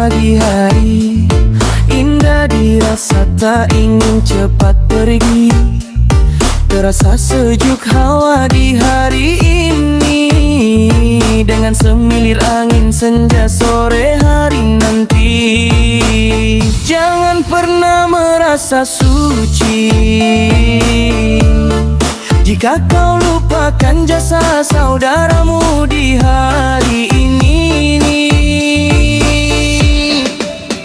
pagi hari, indah dirasa tak ingin cepat pergi. Terasa sejuk hawa di hari ini, dengan semilir angin senja sore hari nanti. Jangan pernah merasa suci jika kau lupakan jasa saudaramu di hari ini.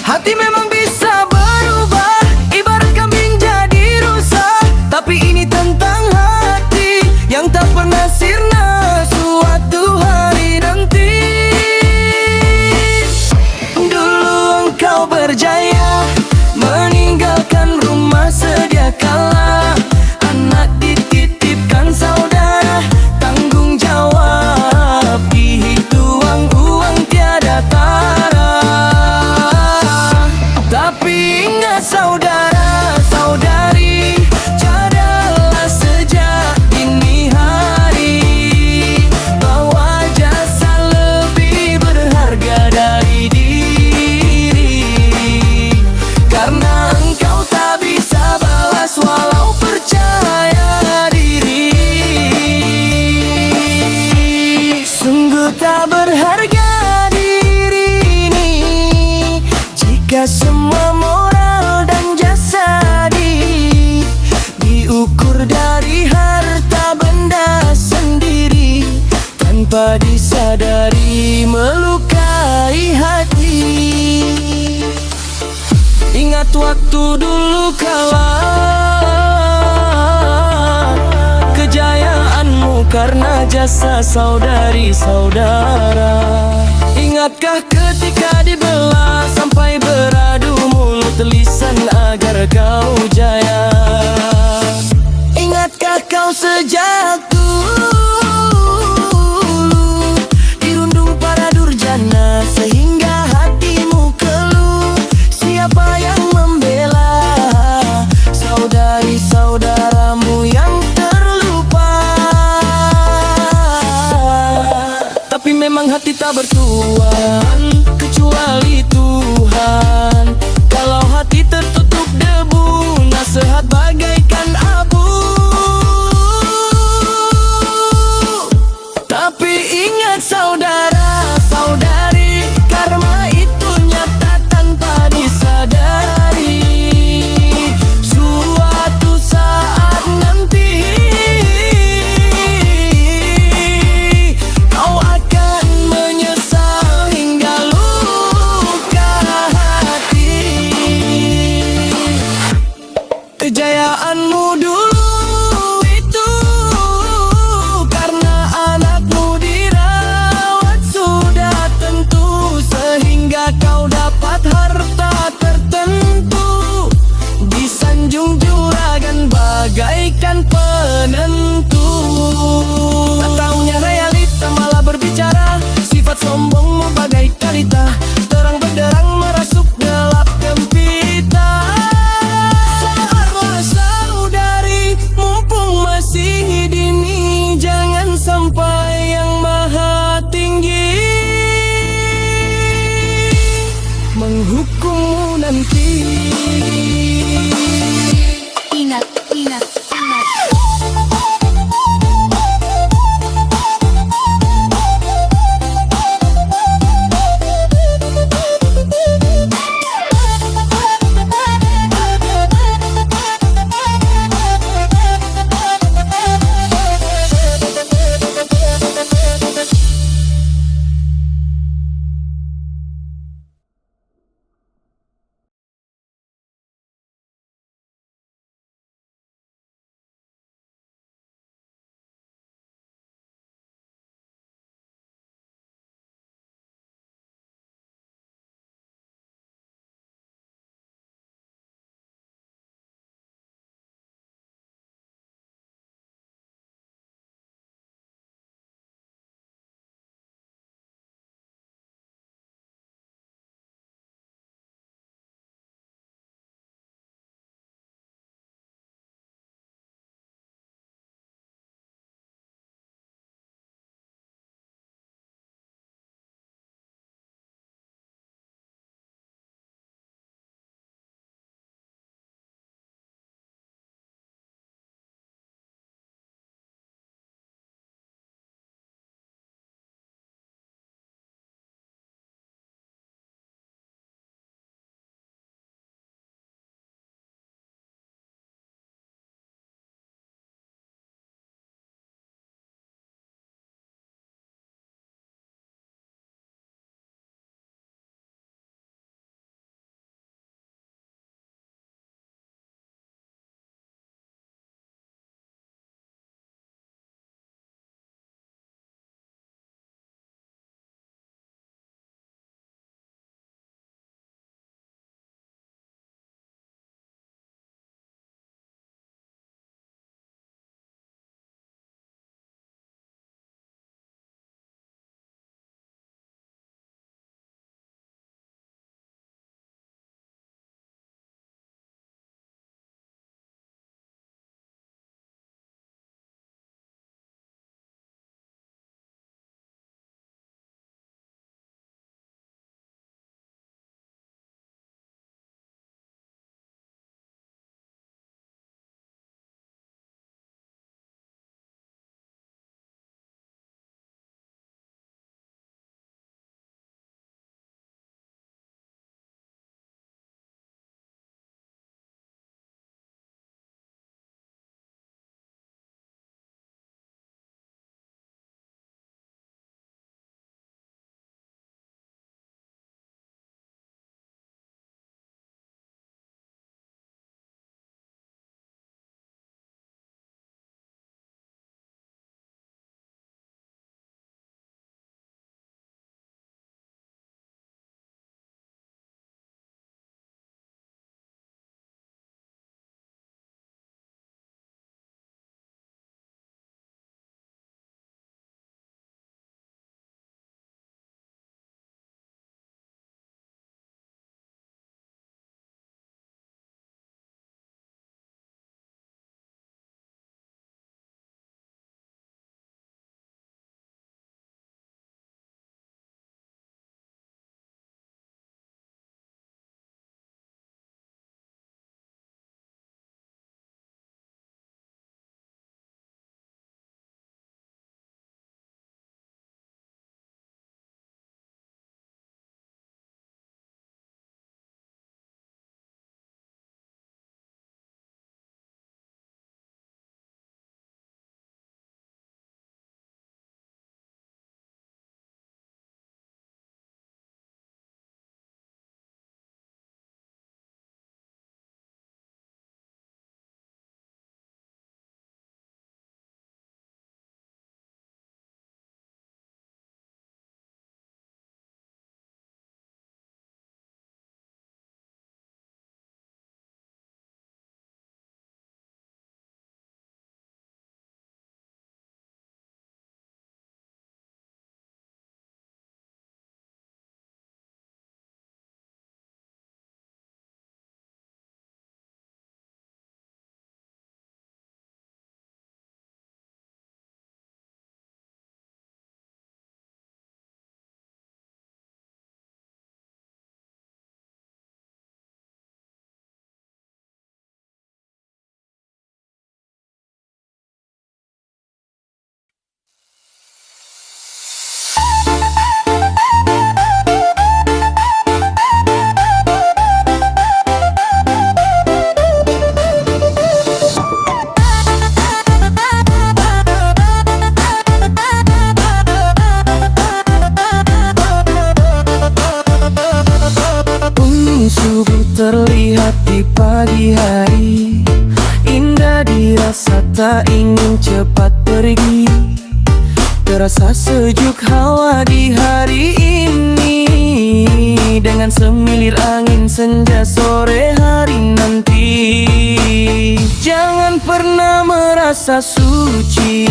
Hati memang bisa berubah, ibarat kambing jadi rusa, tapi ini tentang hati yang tak pernah sirna suatu hari nanti. Dulu engkau berjaya meninggalkan rumah sedia kala, anak dititipkan saudara, tanggung jawab dihitung uang tiada tara. Tapi ingat saudara, saudari, cadalah sejak dini hari bahwa jasa lebih berharga dari diri, karena engkau tak bisa balas walau percaya diri. Sungguh tak berharga diri ini jika semua moral dan jasa diukur dari harta benda sendiri, tanpa disadari melukai hati. Ingat waktu dulu kala kejayaanmu karena jasa saudari-saudara. Ingatkah ketika dibelah sampai beradu mulut lisan agar kau jaya? Ingatkah kau sejak dulu dirundung para durjana sehingga hatimu keluh? Siapa yang membela saudari-saudaramu yang terlupa? Tapi memang hati tak bertuan kecuali Tuhan. Kalau hati tertutup debu, nasihat bagaikan abu. Tapi ingat saudara, saudari, karma itu nyata tanpa disadari. Suatu saat nanti kau akan menyesal hingga luka hati. Kejayaanmu dulu itu karena anakmu dirawat sudah tentu, sehingga kau dapat harta tertentu, disanjung juragan bagaikan penentu. Tak taunya realita malah berbicara, sifat sombongmu bagai kalita, terang benderang merasuk gelap gempita. Sabarlah saudari, dirasa tak ingin cepat pergi. Terasa sejuk hawa di hari ini, dengan semilir angin senja sore hari nanti. Jangan pernah merasa suci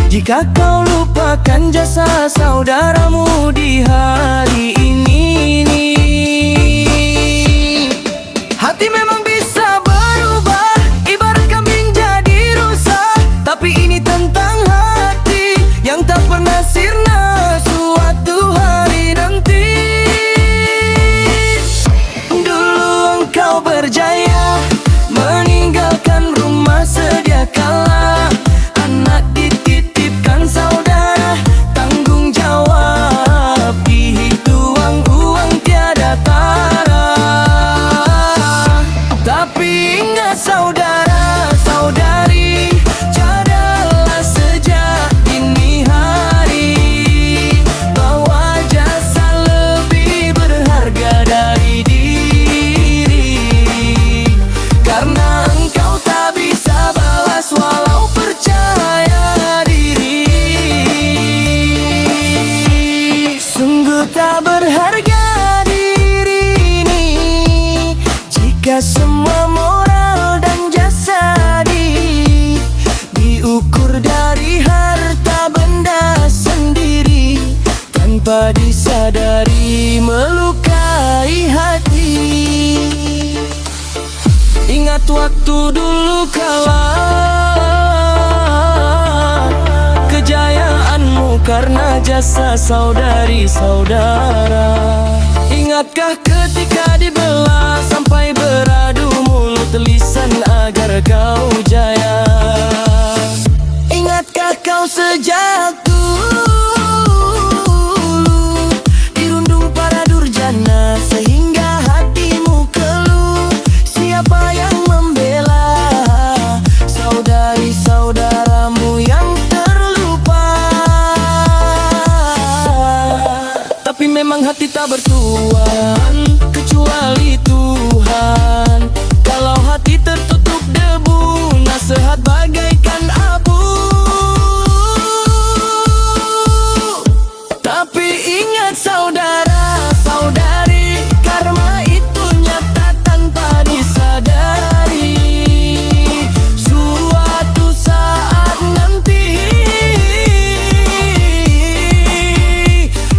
jika kau lupakan jasa saudaramu di hari ini. Hati memang bisa berubah, ibarat kambing jadi rusa, tapi ini tentang hati yang tak pernah sirna suatu hari nanti. Dulu engkau berjaya meninggalkan rumah sedia kala, anak dititipkan saudara, tanggung jawab dihitung uang tiada tara. Tapi ingat saudara, saudari, cadalah sejak dini hari bahwa jasa lebih berharga dari diri. Karena engkau tak bisa balas walau percaya diri. Sungguh tak berharga diri ini jika semua moral dan jasa diukur dari harta benda sendiri, tanpa disadari melukai hati. Ingat waktu dulu kala kejayaanmu karena jasa saudari-saudara. Ingatkah ketika dibelah sampai beradu mulut lisan agar kau jaya? Ingatkah kau sejak dulu dirundung para durjana sehingga hatimu keluh? Siapa yang membela saudari-saudaramu yang terlupa? Tapi memang hati tak bertuan kecuali Tuhan. Kalau hati tertutup debu, nasihat bagaikan abu. Tapi ingat saudara, saudari, karma itu nyata tanpa disadari. Suatu saat nanti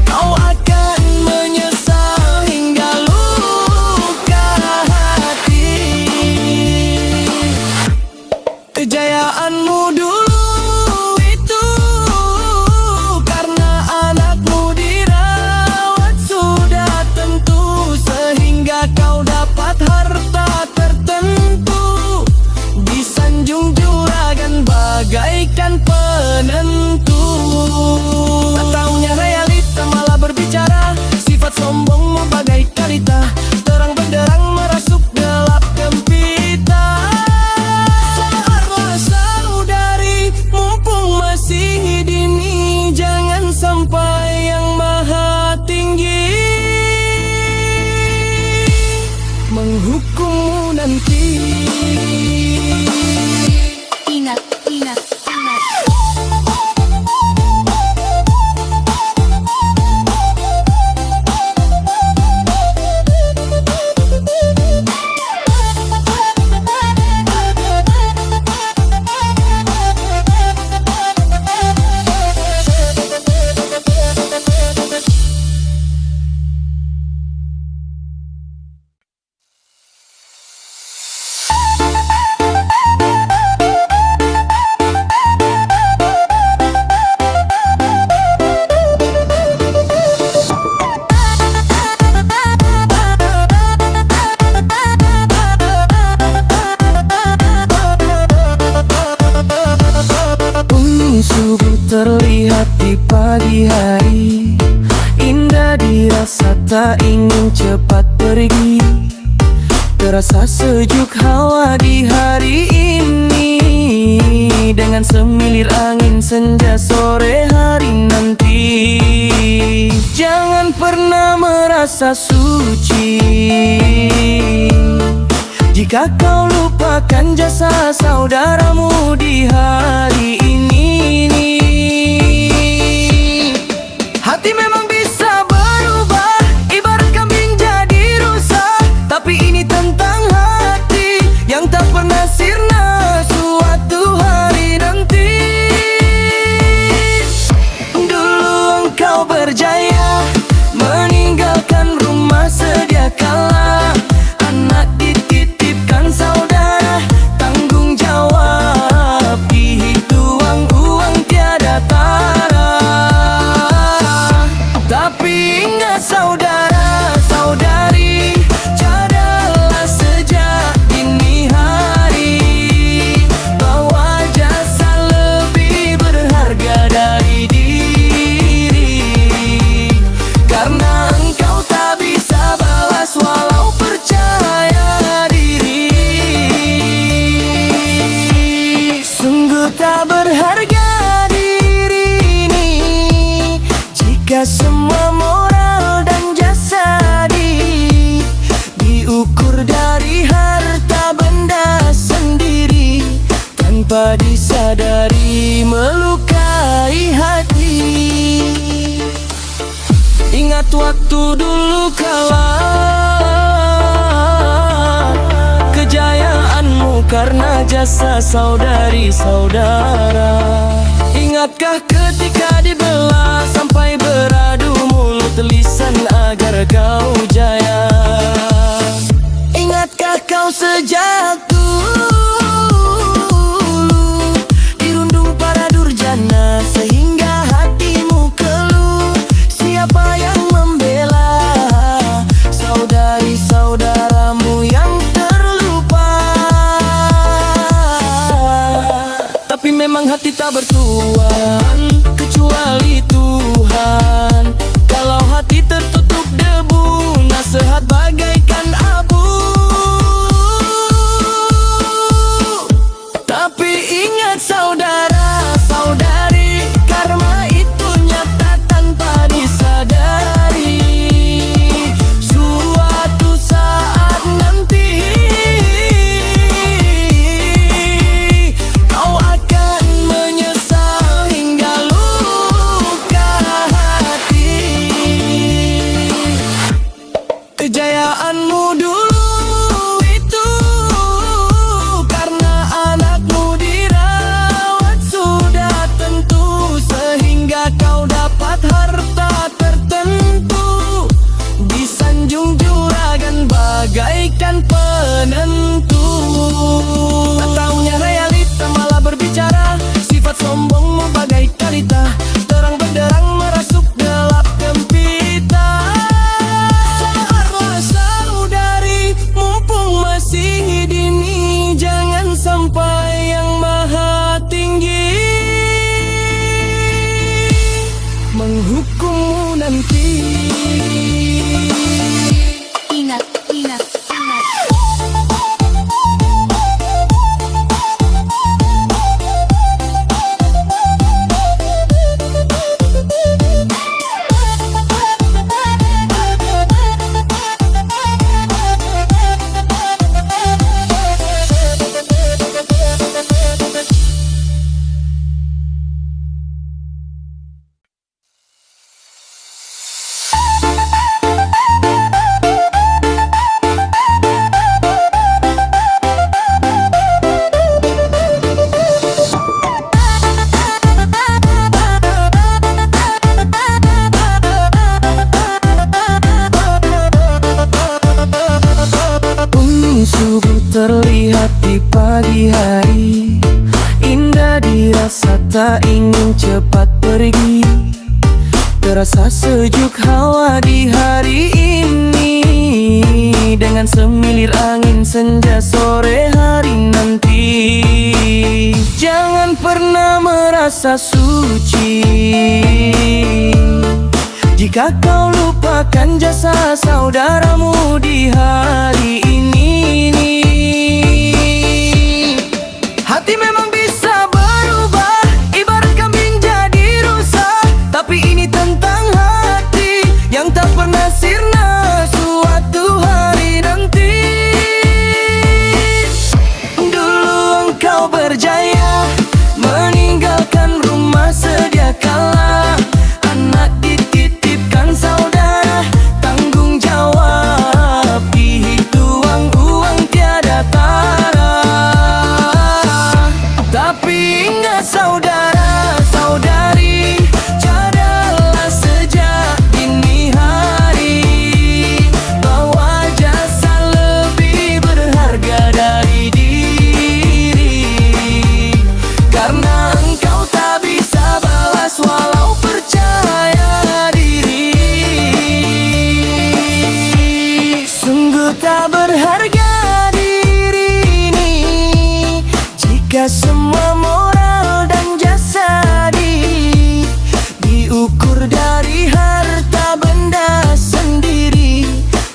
kau akan menyesal hingga luka hati. Kejayaanmu dulu itu karena anakmu dirawat sudah tentu, sehingga kau dapat harta tertentu, disanjung juragan bagaikan penentu. Tak taunya realita malah berbicara, sifat sombongmu bagai kalita, terang benderang merasuk gelap gempita. Sabarlah saudari, mumpung masih dini, jangan sampai yang maha tinggi menghukummu nanti. Ingat, ingat, ingat. Subuh terlihat di pagi hari, indah dirasa tak ingin cepat pergi. Terasa sejuk hawa di hari ini, dengan semilir angin senja sore hari nanti. Jangan pernah merasa suci jika kau lupakan jasa saudaramu di hari ini. Hati memang bisa berubah, ibarat kambing jadi rusa, tapi ini tentang hati yang tak pernah sirna suatu hari nanti. Dulu engkau berjaya meninggalkan rumah sedia kala, anak dititipkan saudara, tanggung jawab dihitung uang tiada tara. Tapi ingat saudara, saudari, cadalah sejak dini hari bahwa jasa lebih berharga dari diri, karena engkau tak bisa balas walau percaya diri. Sungguh tak berharga diri ini jika semua moral dan jasa diukur dari harta benda sendiri, tanpa disadari melukai hati. Ingat waktu dulu kala kejayaanmu karena jasa saudari-saudara. Ingatkah ketika dibelah sampai beradu mulut lisan agar kau jaya? Ingatkah kau sejak dulu dirundung para durjana sehingga hatimu keluh? Siapa yang membela saudari-saudaramu yang terlupa? Tapi memang hati tak bertuan kecuali Tuhan. Kalau hati tertutup debu, nasihat bagaikan abu. Tapi ingat saudara, saudari, karma itu nyata tanpa disadari. Suatu saat nanti kau akan menyesal hingga luka hati. Kejayaanmu dulu itu karena anakmu dirawat sudah tentu, sehingga kau dapat harta tertentu, disanjung juragan bagaikan penentu. Tak taunya realita malah berbicara, sifat sombongmu bagai kalita, terang benderang merasuk gelap gempita. Sabarlah saudari, mumpung masih dini, jangan sampai yang maha tinggi menghukummu nanti. Ingat, ingat, ingat. Subuh terlihat di pagi hari, indah dirasa tak ingin cepat pergi. Terasa sejuk hawa di hari ini, dengan semilir angin senja sore hari nanti. Jangan pernah merasa suci jika kau lupakan jasa saudaramu di hari ini. Hati memang bisa berubah, ibarat kambing jadi rusa, tapi ini tentang hati yang tak pernah sirna suatu hari nanti. Dulu kau berjaya, meninggalkan rumah sedia kala. Anak dititipkan saudara, tanggung jawab dihitung uang tiada tara. Tapi ingat saudara, saudari, caralah sejak dini hari bahwa jasa lebih berharga dari diri. Karena engkau tak bisa balas walau percaya diri. Sungguh tak berharga diri ini jika semua moral dan jasa diukur dari harta benda sendiri,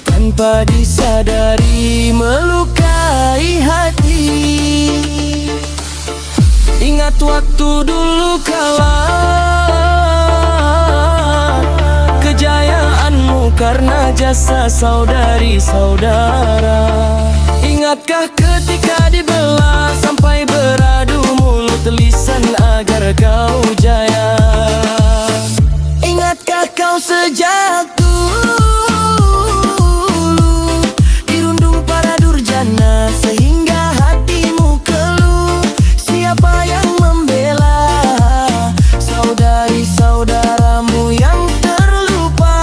tanpa disadari melukai hati. Ingat waktu dulu kala, kejayaanmu karena jasa saudari-saudara. Ingatkah ketika dibelah sampai beradu mulut lisan agar kau jaya? Ingatkah kau sejak dulu dirundung para durjana sehingga hatimu keluh? Siapa yang membela saudari-saudaramu yang terlupa?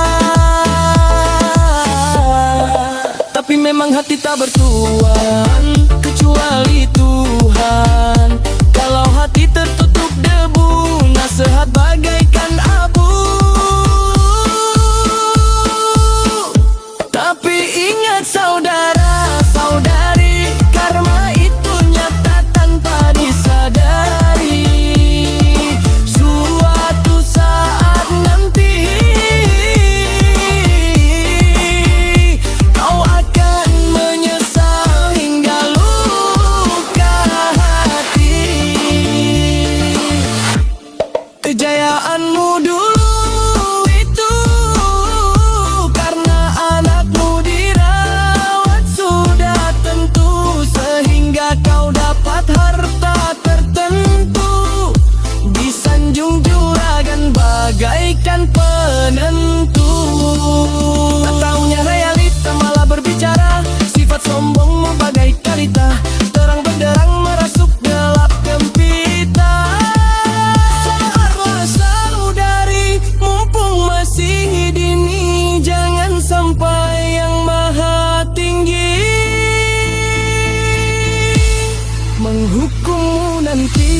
Tapi memang hati tak bertuan kecuali Tuhan. Kalau hati tertutup debu, nasihat bagaikan abu. Tapi ingat saudara, saudari, karma itu nyata tanpa disadari. Suatu saat nanti kau akan menyesal hingga luka hati. Kejayaanmu dulu itu karena anakmu dirawat sudah tentu, sehingga kau dapat harta tertentu, disanjung juragan bagaikan penentu. Tak taunya realita malah berbicara, sifat sombongmu bagai kalita, terang benderang merasuk gelap gempita. Sabarlah saudari, mumpung masih dini, jangan sampai yang maha tinggi menghukummu nanti.